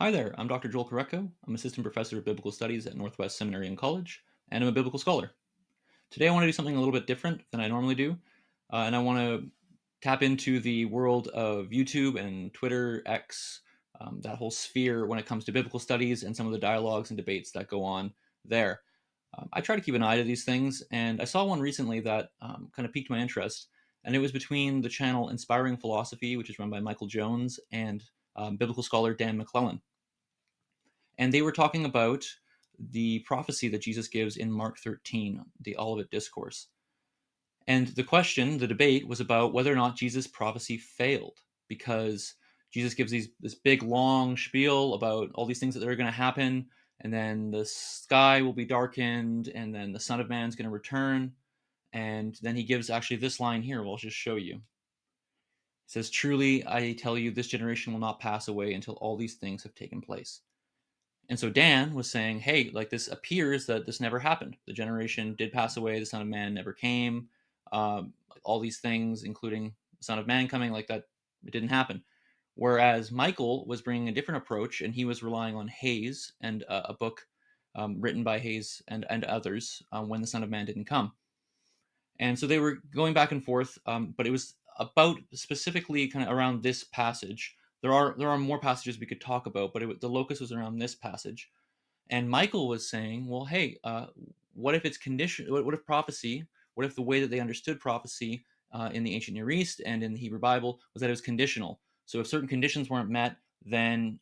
Hi there, I'm Dr. Joel Korecko. I'm Assistant Professor of Biblical Studies at Northwest Seminary and College, and I'm a biblical scholar. Today I want to do something a little bit different than I normally do, and I want to tap into the world of YouTube and Twitter, X, that whole sphere when it comes to biblical studies and some of the dialogues and debates that go on there. I try to keep an eye to these things, and I saw one recently that kind of piqued my interest, and it was between the channel Inspiring Philosophy, which is run by Michael Jones, and biblical scholar Dan McClellan, and they were talking about the prophecy that Jesus gives in Mark 13, the Olivet Discourse. And the question, the debate, was about whether or not Jesus' prophecy failed, because Jesus gives this big long spiel about all these things that are going to happen, and then the sky will be darkened, and then the Son of Man's going to return, and then he gives actually this line here. Well, I'll just show you. It says, "Truly, I tell you, this generation will not pass away until all these things have taken place." And so Dan was saying, hey, like this appears that this never happened. The generation did pass away. The Son of Man never came. Like all these things, including the Son of Man coming, like that, it didn't happen. Whereas Michael was bringing a different approach, and he was relying on Hayes and a book written by Hayes and others when the Son of Man didn't come. And so they were going back and forth, but it was about specifically kind of around this passage. There are more passages we could talk about, but the locus was around this passage. And Michael was saying, well, hey, what if it's condition? What if prophecy? What if the way that they understood prophecy in the ancient Near East and in the Hebrew Bible was that it was conditional? So if certain conditions weren't met, then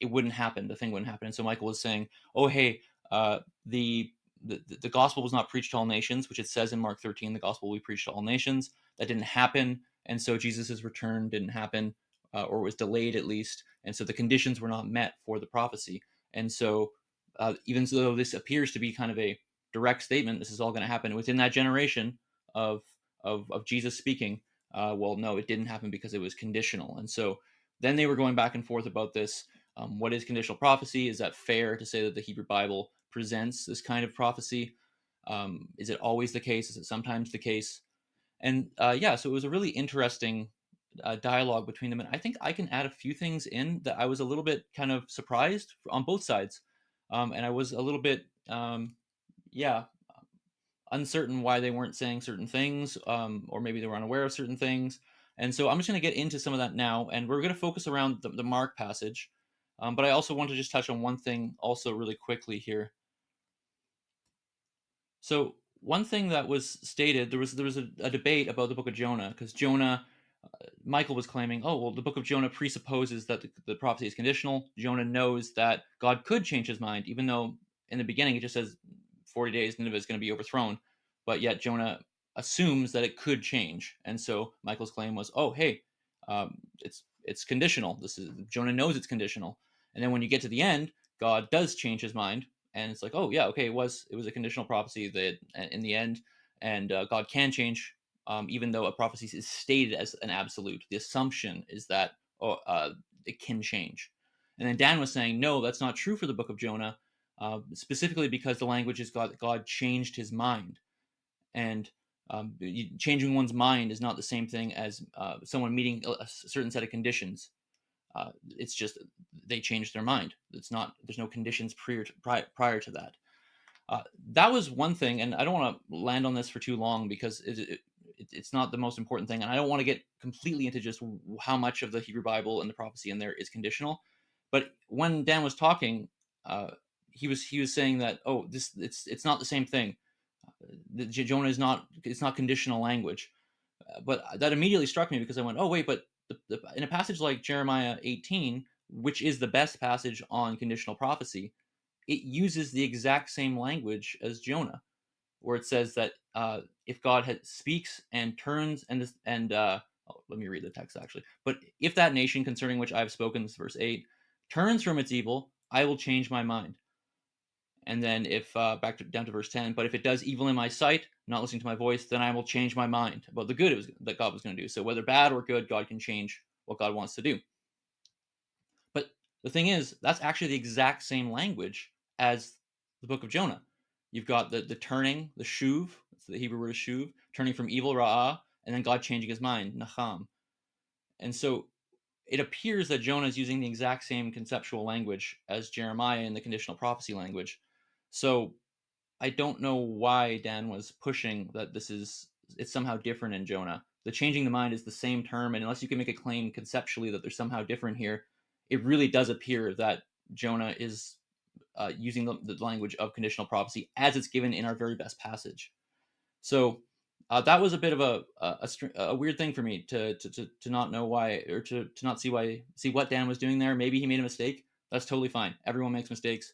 it wouldn't happen. The thing wouldn't happen. And so Michael was saying, oh, hey, uh, the, the gospel was not preached to all nations, which it says in Mark 13, the gospel will be preached to all nations. That didn't happen. And so Jesus' return didn't happen, or was delayed at least. And so the conditions were not met for the prophecy. And so even though this appears to be kind of a direct statement, this is all going to happen within that generation of of Jesus speaking. Well, no, it didn't happen because it was conditional. And so then they were going back and forth about this. What is conditional prophecy? Is that fair to say that the Hebrew Bible presents this kind of prophecy? Is it always the case? Is it sometimes the case? And yeah, so it was a really interesting dialogue between them. And I think I can add a few things in that I was a little bit kind of surprised on both sides. And I was a little bit, yeah, uncertain why they weren't saying certain things, or maybe they were unaware of certain things. And so I'm just going to get into some of that now. And we're going to focus around the Mark passage. But I also want to just touch on one thing also really quickly here. So one thing that was stated, there was a debate about the book of Jonah, because Jonah, Michael was claiming, oh, well, the book of Jonah presupposes that the prophecy is conditional. Jonah knows that God could change his mind, even though in the beginning it just says 40 days Nineveh is going to be overthrown. But yet Jonah assumes that it could change. And so Michael's claim was, oh, hey, it's conditional. This is Jonah knows it's conditional. And then when you get to the end, God does change his mind. And it's like, oh, yeah, okay, it was a conditional prophecy that in the end, and God can change even though a prophecy is stated as an absolute. The assumption is that it can change. And then Dan was saying, no, that's not true for the book of Jonah, specifically because the language is God changed his mind. And changing one's mind is not the same thing as someone meeting a certain set of conditions. It's just they changed their mind. It's not. There's no conditions prior to that. That was one thing, and I don't want to land on this for too long because it's not the most important thing, and I don't want to get completely into just how much of the Hebrew Bible and the prophecy in there is conditional. But when Dan was talking, uh, he was saying that, oh, this it's not the same thing. Jonah is not, it's not conditional language. But that immediately struck me because I went, oh wait, but in a passage like Jeremiah 18, which is the best passage on conditional prophecy, it uses the exact same language as Jonah, where it says that if God speaks and turns let me read the text actually. But if that nation concerning which I have spoken, this is verse 8, turns from its evil, I will change my mind. And then if down to verse 10, but if it does evil in my sight, not listening to my voice, then I will change my mind about the good that God was going to do. So whether bad or good, God can change what God wants to do. But the thing is, that's actually the exact same language as the book of Jonah. You've got the turning, the shuv, that's the Hebrew word is shuv, turning from evil, ra'ah, and then God changing his mind, nacham. And so it appears that Jonah is using the exact same conceptual language as Jeremiah in the conditional prophecy language. So I don't know why Dan was pushing that it's somehow different in Jonah. The changing the mind is the same term, and unless you can make a claim conceptually that they're somehow different here, it really does appear that Jonah is using the language of conditional prophecy as it's given in our very best passage. So that was a bit of a weird thing for me to not know why, or to not see what Dan was doing there. Maybe he made a mistake. That's totally fine. Everyone makes mistakes.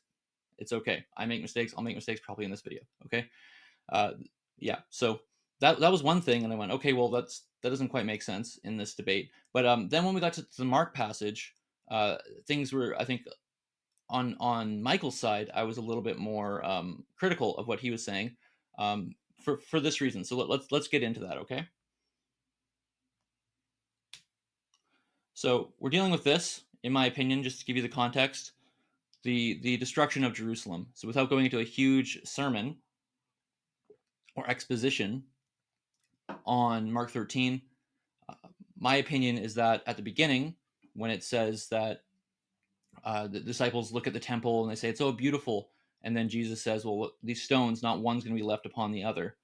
It's okay. I make mistakes. I'll make mistakes probably in this video. Okay. Uh, yeah. So that was one thing, and I went, okay, well that doesn't quite make sense in this debate. But then when we got to the Mark passage, things were, I think, on Michael's side, I was a little bit more critical of what he was saying, for this reason. So let's get into that, okay? So we're dealing with this, in my opinion, just to give you the context, the destruction of Jerusalem. So without going into a huge sermon or exposition on Mark 13, uh, my opinion is that at the beginning, when it says that the disciples look at the temple and they say it's so beautiful, and then Jesus says, well, look, these stones, not one's going to be left upon the other.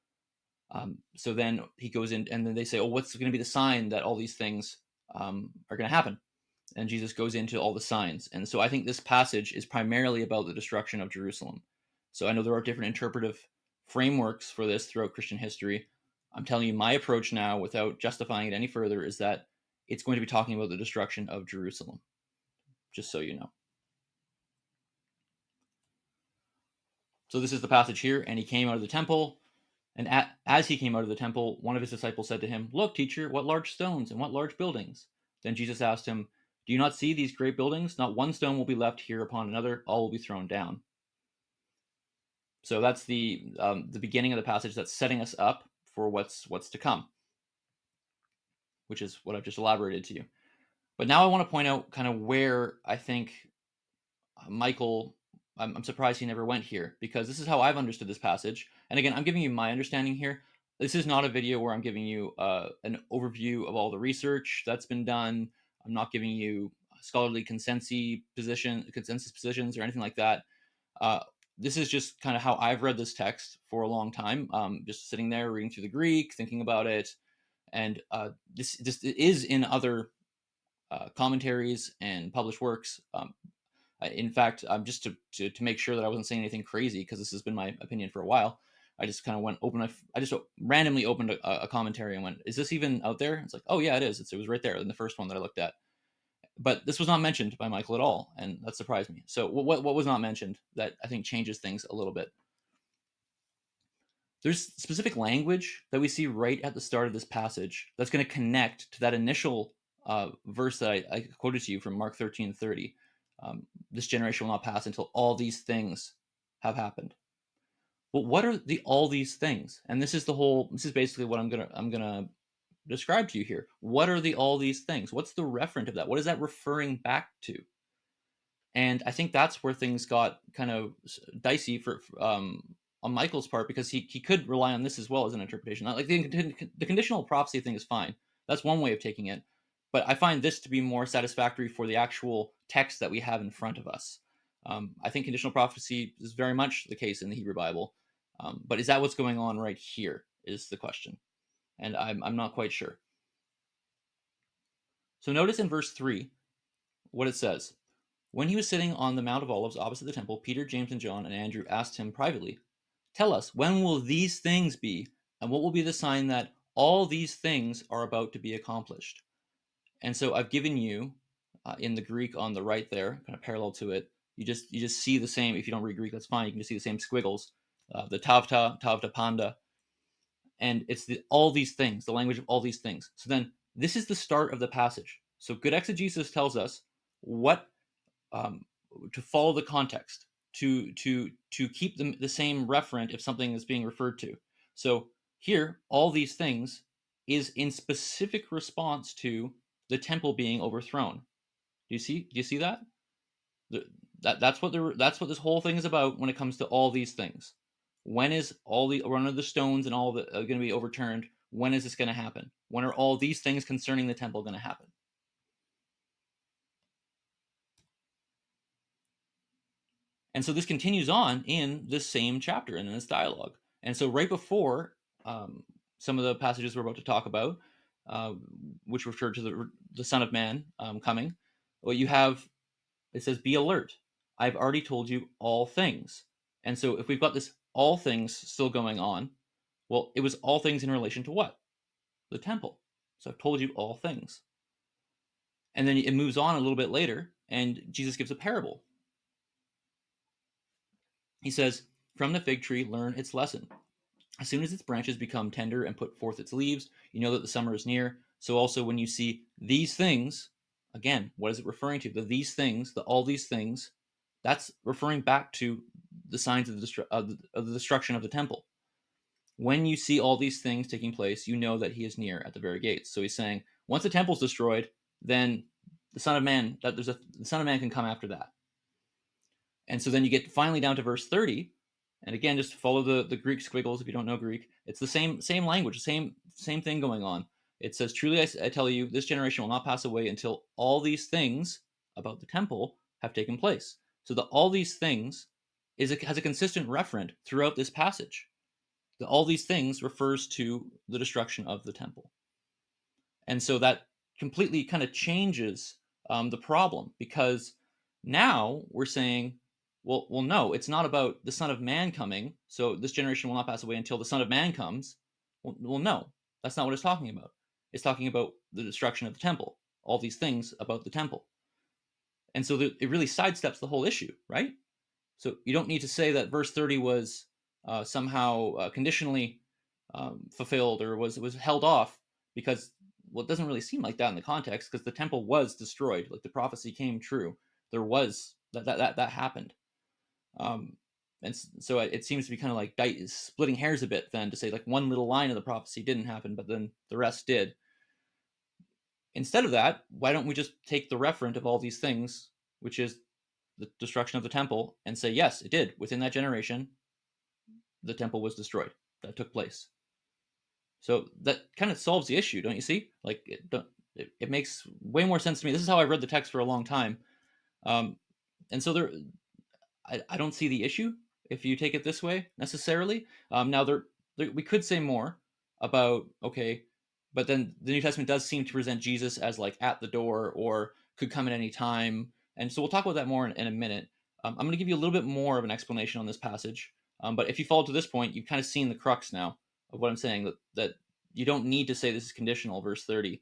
So then he goes in, and then they say, oh, what's going to be the sign that all these things are going to happen? And Jesus goes into all the signs. And so I think this passage is primarily about the destruction of Jerusalem. So I know there are different interpretive frameworks for this throughout Christian history. I'm telling you, my approach now, without justifying it any further, is that it's going to be talking about the destruction of Jerusalem, just so you know. So this is the passage here. And he came out of the temple. And as he came out of the temple, one of his disciples said to him, look, teacher, what large stones and what large buildings. Then Jesus asked him, do you not see these great buildings? Not one stone will be left here upon another, all will be thrown down. So that's the beginning of the passage that's setting us up for what's to come, which is what I've just elaborated to you. But now I want to point out kind of where I think Michael, I'm surprised he never went here, because this is how I've understood this passage. And again, I'm giving you my understanding here. This is not a video where I'm giving you an overview of all the research that's been done. I'm not giving you scholarly consensus positions or anything like that. Uh, this is just kind of how I've read this text for a long time, just sitting there reading through the Greek, thinking about it, and this is in other commentaries and published works. In fact, just to make sure that I wasn't saying anything crazy, because this has been my opinion for a while, I just kind of went open. I just randomly opened a commentary and went, "Is this even out there?" It's like, "Oh yeah, it is. It was right there in the first one that I looked at." But this was not mentioned by Michael at all, and that surprised me. So, what was not mentioned that I think changes things a little bit? There's specific language that we see right at the start of this passage that's going to connect to that initial verse that I quoted to you from Mark 13:30. This generation will not pass until all these things have happened. Well, what are all these things? And this is this is basically what I'm gonna describe to you here. What are all these things? What's the referent of that? What is that referring back to? And I think that's where things got kind of dicey on Michael's part, because he could rely on this as well as an interpretation. Like the conditional prophecy thing is fine. That's one way of taking it. But I find this to be more satisfactory for the actual text that we have in front of us. I think conditional prophecy is very much the case in the Hebrew Bible. But is that what's going on right here, is the question. And I'm not quite sure. So notice in verse 3 what it says. When he was sitting on the Mount of Olives opposite the temple, Peter, James, and John and Andrew asked him privately, tell us, when will these things be, and what will be the sign that all these things are about to be accomplished? And so I've given you, in the Greek on the right there, kind of parallel to it, you just see the same. If you don't read Greek, that's fine. You can just see the same squiggles, the tavta panda, and it's all these things, the language of all these things. So then this is the start of the passage. So good exegesis tells us what um, to follow the context, to keep the same referent if something is being referred to. So here, all these things is in specific response to the temple being overthrown. Do you see that? That's what this whole thing is about when it comes to all these things. When are the stones and all the going to be overturned? When is this going to happen? When are all these things concerning the temple going to happen? And so this continues on in this same chapter and in this dialogue. And so right before some of the passages we're about to talk about, uh, which refer to the Son of Man coming, well, you have, it says, be alert. I've already told you all things. And so if we've got this all things still going on, well, it was all things in relation to what? The temple. So I've told you all things. And then it moves on a little bit later, and Jesus gives a parable. He says, from the fig tree, learn its lesson. As soon as its branches become tender and put forth its leaves, you know that the summer is near. So also when you see these things, again, what is it referring to? These things, all these things, that's referring back to the signs of the destruction of the temple. When you see all these things taking place, you know that he is near at the very gates. So he's saying, once the temple's destroyed, then the Son of Man, the Son of Man can come after that. And so then you get finally down to verse 30. And again, just follow the Greek squiggles if you don't know Greek. It's the same language, same thing going on. It says, truly I tell you, this generation will not pass away until all these things about the temple have taken place. So the all these things has a consistent referent throughout this passage. The all these things refers to the destruction of the temple. And so that completely kind of changes the problem, because now we're saying, well, no, it's not about the Son of Man coming. So this generation will not pass away until the Son of Man comes. Well, no, that's not what it's talking about. It's talking about the destruction of the temple, all these things about the temple. And so it really sidesteps the whole issue, right? So you don't need to say that verse 30 was somehow conditionally fulfilled or was held off, because, well, it doesn't really seem like that in the context, because the temple was destroyed. Like, the prophecy came true. There was that happened. Um, and so it seems to be kind of like splitting hairs a bit then to say, like, one little line of the prophecy didn't happen, but then the rest did. Instead of that, why don't we just take the referent of all these things, which is the destruction of the temple, and say, yes, it did. Within that generation, the temple was destroyed. That took place. So that kind of solves the issue, don't you see? Like, it makes way more sense to me. This is how I read the text for a long time. Um, and so I don't see the issue if you take it this way necessarily. Now we could say more about, okay, but then the New Testament does seem to present Jesus as like at the door or could come at any time, and so we'll talk about that more in a minute. I'm going to give you a little bit more of an explanation on this passage, but if you follow to this point, you've kind of seen the crux now of what I'm saying, that you don't need to say this is conditional, verse 30,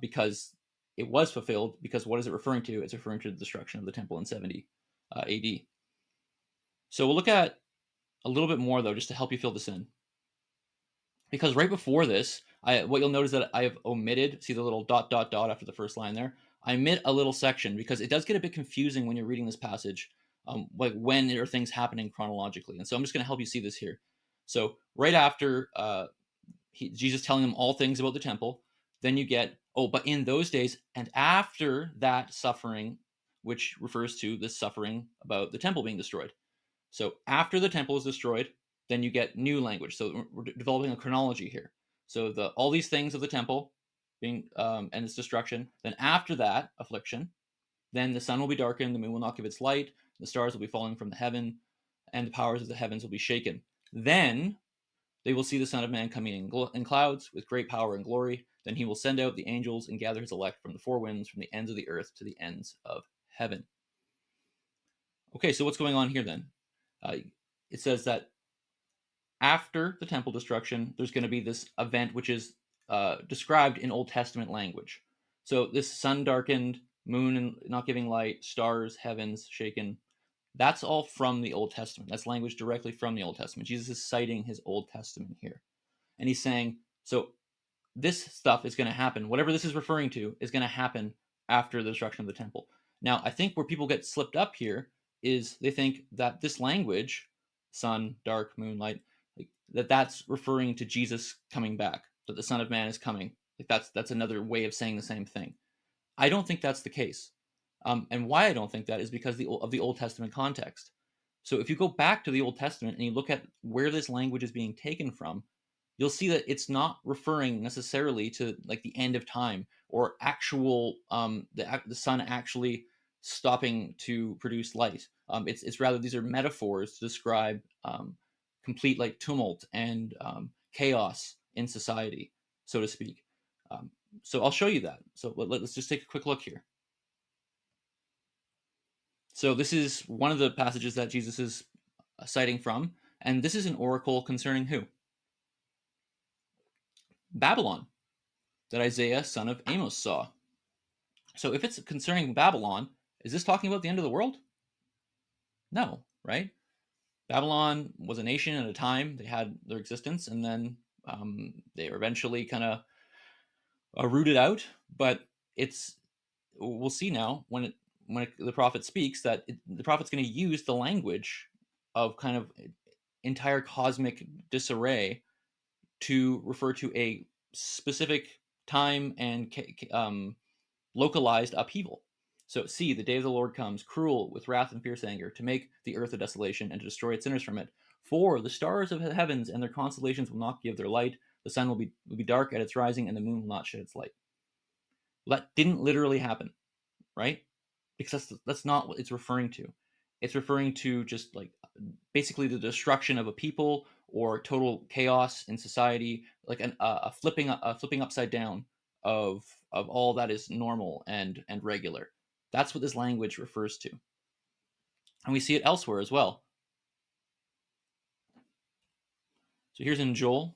because it was fulfilled. Because what is it referring to? It's referring to the destruction of the temple in 70 AD. So we'll look at a little bit more, though, just to help you fill this in. Because right before this, what you'll notice that I have omitted, see the little dot, dot, dot after the first line there? I omit a little section because it does get a bit confusing when you're reading this passage, like when are things happening chronologically. And so I'm just going to help you see this here. So right after Jesus telling them all things about the temple, then you get, oh, but in those days and after that suffering, which refers to this suffering about the temple being destroyed. So after the temple is destroyed, then you get new language. So we're developing a chronology here. So all these things of the temple being and its destruction. Then after that affliction, then the sun will be darkened, the moon will not give its light, the stars will be falling from the heaven, and the powers of the heavens will be shaken. Then they will see the Son of Man coming in clouds with great power and glory. Then he will send out the angels and gather his elect from the four winds, from the ends of the earth to the ends of heaven. Okay, so what's going on here then? It says that after the temple destruction, there's going to be this event which is described in Old Testament language. So this sun darkened, moon not giving light, stars, heavens shaken, that's all from the Old Testament. That's language directly from the Old Testament. Jesus is citing his Old Testament here. And he's saying, so this stuff is going to happen. Whatever this is referring to is going to happen after the destruction of the temple. Now, I think where people get slipped up here is they think that this language, sun, dark, moonlight, like, that's referring to Jesus coming back, that the Son of Man is coming. Like, that's another way of saying the same thing. I don't think that's the case. And why I don't think that is because of the Old Testament context. So if you go back to the Old Testament and you look at where this language is being taken from, you'll see that it's not referring necessarily to like the end of time or actual the sun actually stopping to produce light. It's rather these are metaphors to describe complete like tumult and chaos in society, so to speak. Um, so I'll show you that. So let's just take a quick look here. So this is one of the passages that Jesus is citing from, and this is an oracle concerning who? Babylon, that Isaiah, son of Amos, saw. So if it's concerning Babylon, is this talking about the end of the world? No, right? Babylon was a nation at a time. They had their existence, and then they were eventually kind of rooted out. But it's we'll see now the prophet speaks that the prophet's going to use the language of kind of entire cosmic disarray to refer to a specific time and localized upheaval. So, see, the day of the Lord comes, cruel with wrath and fierce anger, to make the earth a desolation and to destroy its sinners from it. For the stars of the heavens and their constellations will not give their light. The sun will be dark at its rising, and the moon will not shed its light. Well, that didn't literally happen, right? Because that's not what it's referring to. It's referring to just like basically the destruction of a people or total chaos in society, like a flipping upside down of all that is normal and regular. That's what this language refers to, and we see it elsewhere as well. So here's in Joel: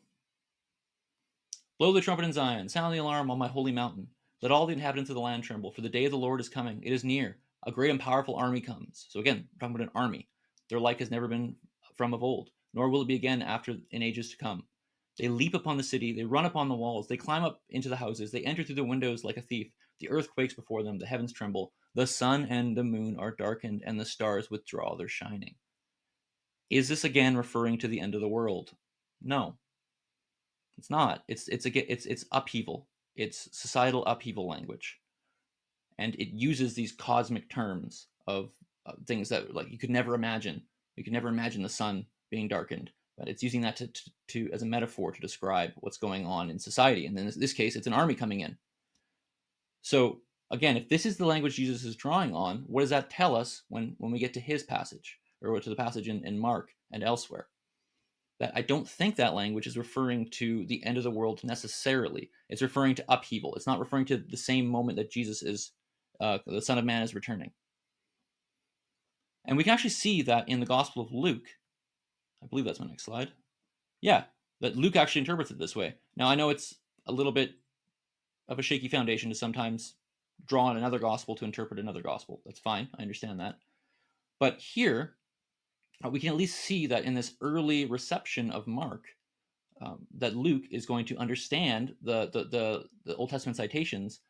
"Blow the trumpet in Zion, sound the alarm on my holy mountain. Let all the inhabitants of the land tremble, for the day of the Lord is coming. It is near. A great and powerful army comes." So again, we're talking about an army. Their like has never been from of old, nor will it be again after in ages to come. They leap upon the city, they run upon the walls, they climb up into the houses, they enter through the windows like a thief. The earth quakes before them, the heavens tremble, the sun and the moon are darkened, and the stars withdraw their shining. Is this again referring to the end of the world? No, it's not. It's upheaval. It's societal upheaval language, and it uses these cosmic terms of things that like you could never imagine. You could never imagine the sun being darkened, but it's using that to as a metaphor to describe what's going on in society. And in this case, it's an army coming in. So again, if this is the language Jesus is drawing on, what does that tell us when we get to his passage or to the passage in Mark and elsewhere? That I don't think that language is referring to the end of the world necessarily. It's referring to upheaval. It's not referring to the same moment that Jesus is, the Son of Man is returning. And we can actually see that in the Gospel of Luke. I believe that's my next slide. Yeah, that Luke actually interprets it this way. Now, I know it's a little bit of a shaky foundation to sometimes draw on another gospel to interpret another gospel. That's fine. I understand that. But here, we can at least see that in this early reception of Mark, that Luke is going to understand the Old Testament citations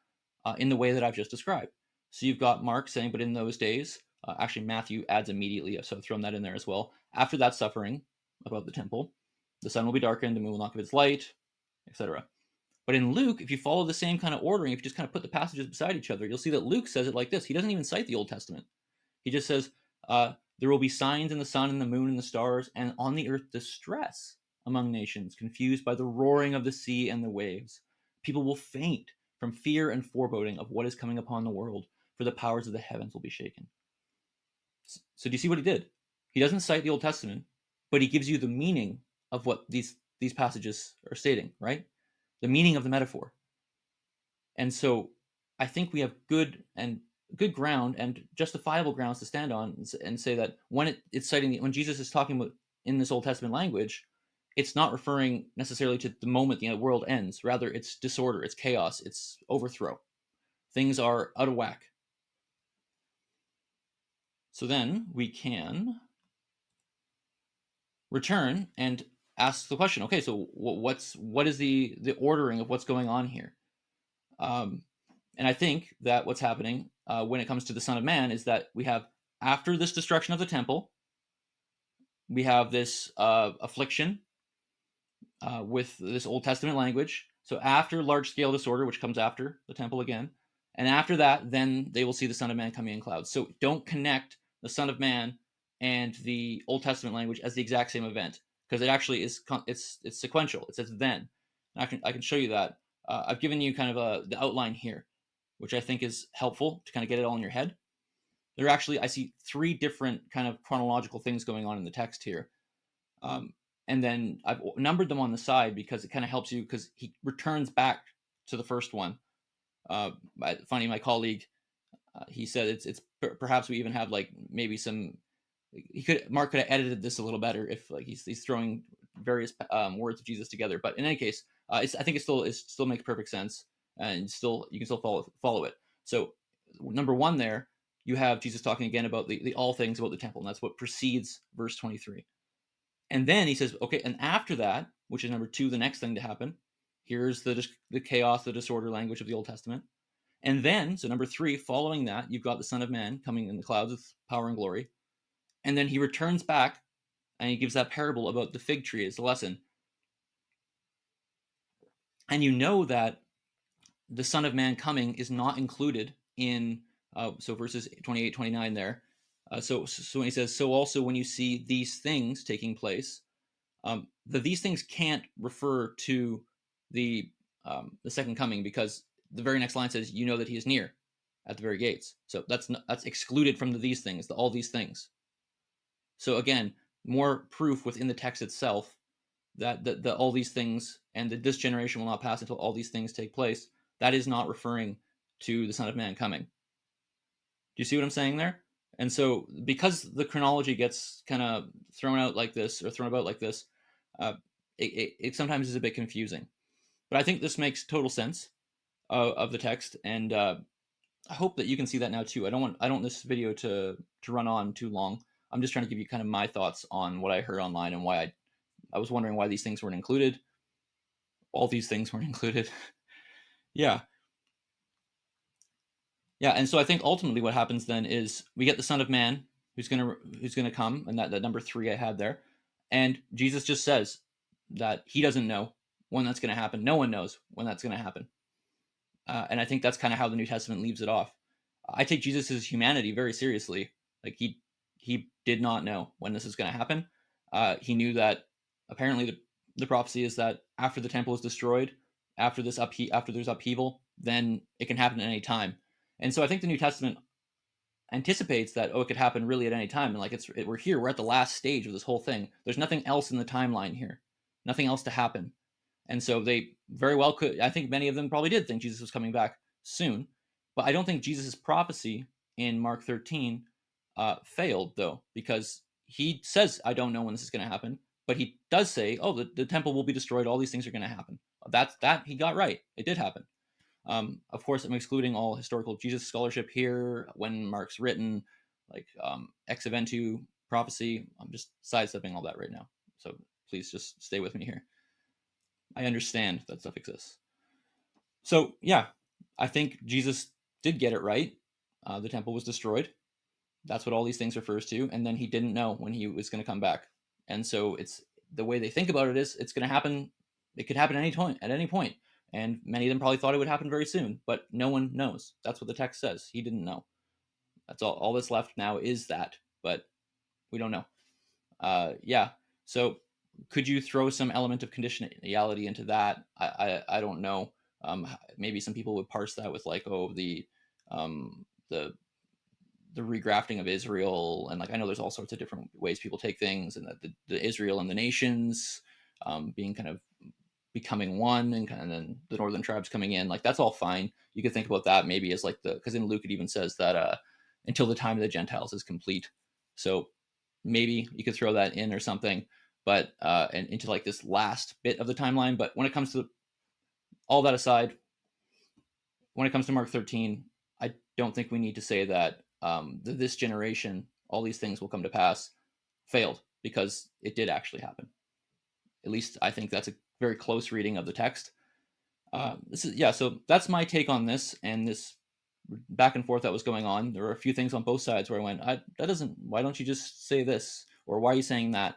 in the way that I've just described. So you've got Mark saying, "But in those days," actually Matthew adds immediately, so I've thrown that in there as well. "After that suffering above the temple, the sun will be darkened, the moon will not give its light," etc. But in Luke, if you follow the same kind of ordering, if you just kind of put the passages beside each other, you'll see that Luke says it like this. He doesn't even cite the Old Testament. He just says, "There will be signs in the sun and the moon and the stars, and on the earth distress among nations, confused by the roaring of the sea and the waves. People will faint from fear and foreboding of what is coming upon the world, for the powers of the heavens will be shaken." So do you see what he did? He doesn't cite the Old Testament, but he gives you the meaning of what these passages are stating, right? The meaning of the metaphor. And so I think we have good ground and justifiable grounds to stand on and say that it's citing when Jesus is talking about in this Old Testament language, it's not referring necessarily to the moment the world ends. Rather, it's disorder, it's chaos, it's overthrow. Things are out of whack. So then we can return and ask the question. Okay, so what is the ordering of what's going on here? And I think that what's happening when it comes to the Son of Man is that we have, after this destruction of the temple, we have this affliction with this Old Testament language. So after large scale disorder, which comes after the temple again, and after that, then they will see the Son of Man coming in clouds. So don't connect the Son of Man and the Old Testament language as the exact same event, because it actually is it's sequential. It says then. And I can show you that. I've given you kind of the outline here, which I think is helpful to kind of get it all in your head. there are actually, I see three different kind of chronological things going on in the text here. Um, and then I've numbered them on the side because it kind of helps you, because he returns back to the first one. Funny, my colleague, he said it's perhaps we even have like maybe some, Mark could have edited this a little better if like he's throwing various words of Jesus together. But in any case, I think it still makes perfect sense, and still you can still follow it. So number one, there you have Jesus talking again about the all things about the temple, and that's what precedes verse 23. And then he says, okay, and after that, which is number two, the next thing to happen, here's the chaos, the disorder language of the Old Testament. And then, so number three, following that, you've got the Son of Man coming in the clouds with power and glory. And then he returns back and he gives that parable about the fig tree as a lesson. And you know that the Son of Man coming is not included in, so verses 28, 29 there. So when he says, so also when you see these things taking place, these things can't refer to the second coming, because the very next line says, you know that he is near at the very gates. So that's excluded from these things, all these things. So again, more proof within the text itself that all these things, and that this generation will not pass until all these things take place. That is not referring to the Son of Man coming. Do you see what I'm saying there? And so, because the chronology gets kind of thrown out like this, or thrown about like this, it sometimes is a bit confusing. But I think this makes total sense of the text, and I hope that you can see that now too. I don't want this video to run on too long. I'm just trying to give you kind of my thoughts on what I heard online, and why I was wondering why these things weren't included. All these things weren't included. Yeah. Yeah, and so I think ultimately what happens then is we get the Son of Man who's gonna come, and that number three I had there, and Jesus just says that he doesn't know when that's gonna happen. No one knows when that's gonna happen, and I think that's kind of how the New Testament leaves it off. I take Jesus' humanity very seriously. Like he did not know when this is gonna happen. He knew that apparently the prophecy is that after the temple is destroyed, after there's upheaval, then it can happen at any time. And so I think the New Testament anticipates that, oh, it could happen really at any time, and like we're here, we're at the last stage of this whole thing. There's nothing else in the timeline here, nothing else to happen, and so they very well could. I think many of them probably did think Jesus was coming back soon, but I don't think Jesus' prophecy in Mark 13 failed, though, because he says, "I don't know when this is going to happen," but he does say, "Oh, the temple will be destroyed. All these things are going to happen." That he got right. It did happen. Of course, I'm excluding all historical Jesus scholarship here, when Mark's written, like ex eventu prophecy. I'm just sidestepping all that right now. So please just stay with me here. I understand that stuff exists. So yeah, I think Jesus did get it right. The temple was destroyed. That's what all these things refers to. And then he didn't know when he was going to come back. And so it's the way they think about it is it's going to happen. It could happen at any point. And many of them probably thought it would happen very soon, but no one knows. That's what the text says. He didn't know. That's all. All that's left now is that, but we don't know. Yeah. So could you throw some element of conditionality into that? I don't know. Maybe some people would parse that with like, oh, um, the the regrafting of Israel, and like I know there's all sorts of different ways people take things, and that the Israel and the nations being kind of becoming one, and then the northern tribes coming in, like that's all fine. You could think about that maybe as like because in Luke it even says that until the time of the Gentiles is complete. So maybe you could throw that in or something, but and into like this last bit of the timeline. But when it comes to all that aside, when it comes to Mark 13, I don't think we need to say that this generation, all these things will come to pass, failed, because it did actually happen. At least I think that's a very close reading of the text. So that's my take on this, and this back and forth that was going on. There were a few things on both sides where I went, that doesn't. Why don't you just say this, or why are you saying that?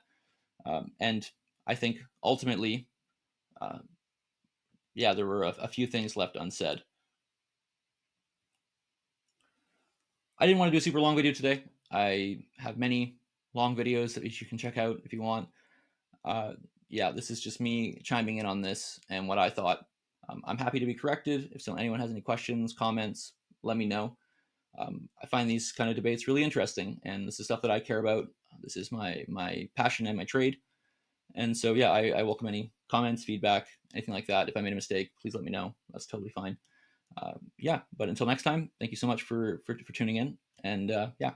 And I think ultimately, uh, yeah, there were a few things left unsaid. I didn't want to do a super long video today. I have many long videos that you can check out if you want. Uh, yeah, this is just me chiming in on this and what I thought. I'm happy to be corrected. If anyone has any questions, comments, let me know. I find these kind of debates really interesting, and this is stuff that I care about. This is my passion and my trade. And so, yeah, I welcome any comments, feedback, anything like that. If I made a mistake, please let me know. That's totally fine. Yeah, but until next time, thank you so much for tuning in. And yeah.